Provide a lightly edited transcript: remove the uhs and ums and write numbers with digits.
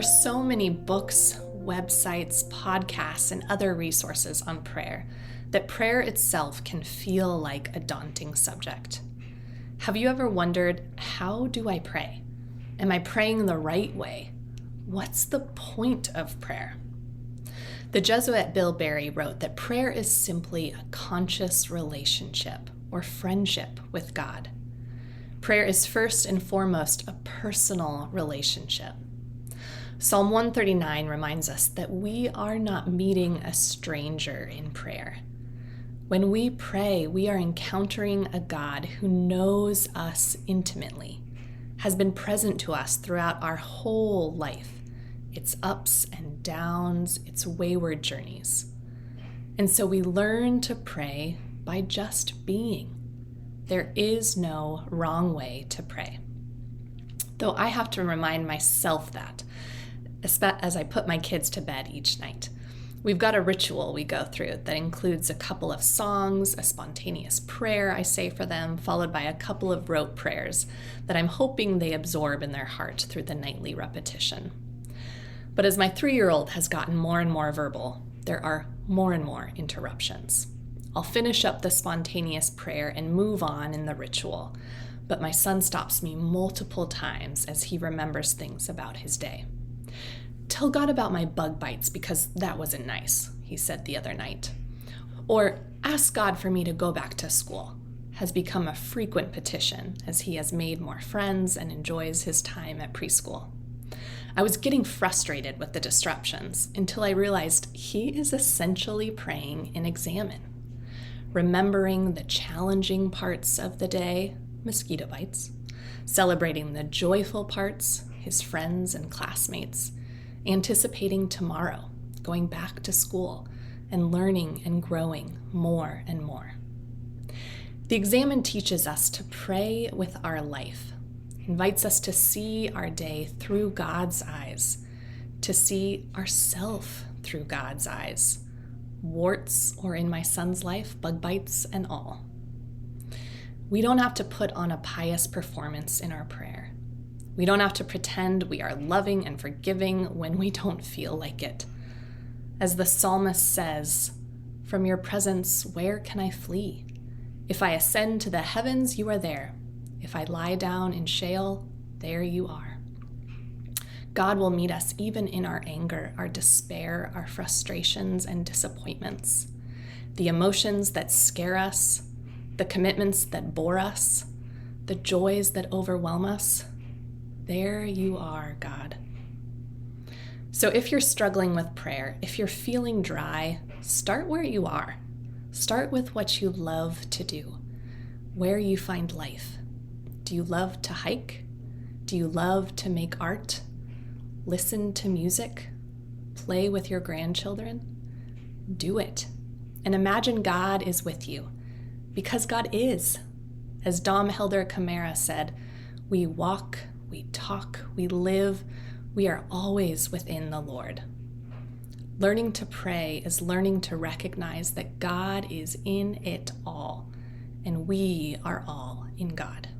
are so many books, websites, podcasts, and other resources on prayer that prayer itself can feel like a daunting subject. Have you ever wondered, how do I pray? Am I praying the right way? What's the point of prayer? The Jesuit Bill Barry wrote that prayer is simply a conscious relationship or friendship with God. Prayer is first and foremost a personal relationship. Psalm 139 reminds us that we are not meeting a stranger in prayer. When we pray, we are encountering a God who knows us intimately, has been present to us throughout our whole life, its ups and downs, its wayward journeys. And so we learn to pray by just being. There is no wrong way to pray. Though I have to remind myself that, as I put my kids to bed each night. We've got a ritual we go through that includes a couple of songs, a spontaneous prayer I say for them, followed by a couple of rote prayers that I'm hoping they absorb in their heart through the nightly repetition. But as my 3-year-old has gotten more and more verbal, there are more and more interruptions. I'll finish up the spontaneous prayer and move on in the ritual, but my son stops me multiple times as he remembers things about his day. Tell God about my bug bites because that wasn't nice, he said the other night. Or ask God for me to go back to school has become a frequent petition as he has made more friends and enjoys his time at preschool. I was getting frustrated with the disruptions until I realized he is essentially praying in Examine, remembering the challenging parts of the day, mosquito bites, celebrating the joyful parts, his friends and classmates, anticipating tomorrow, going back to school, and learning and growing more and more. The Examine teaches us to pray with our life, invites us to see our day through God's eyes, to see ourselves through God's eyes, warts, or in my son's life, bug bites and all. We don't have to put on a pious performance in our prayer. We don't have to pretend we are loving and forgiving when we don't feel like it. As the psalmist says, "From your presence, where can I flee? If I ascend to the heavens, you are there. If I lie down in Sheol, there you are." God will meet us even in our anger, our despair, our frustrations and disappointments, the emotions that scare us, the commitments that bore us, the joys that overwhelm us. There you are, God. So if you're struggling with prayer, if you're feeling dry, start where you are. Start with what you love to do, where you find life. Do you love to hike? Do you love to make art? Listen to music? Play with your grandchildren? Do it. And imagine God is with you, because God is. As Dom Helder Camara said, we walk, we talk, we live, we are always within the Lord. Learning to pray is learning to recognize that God is in it all, and we are all in God.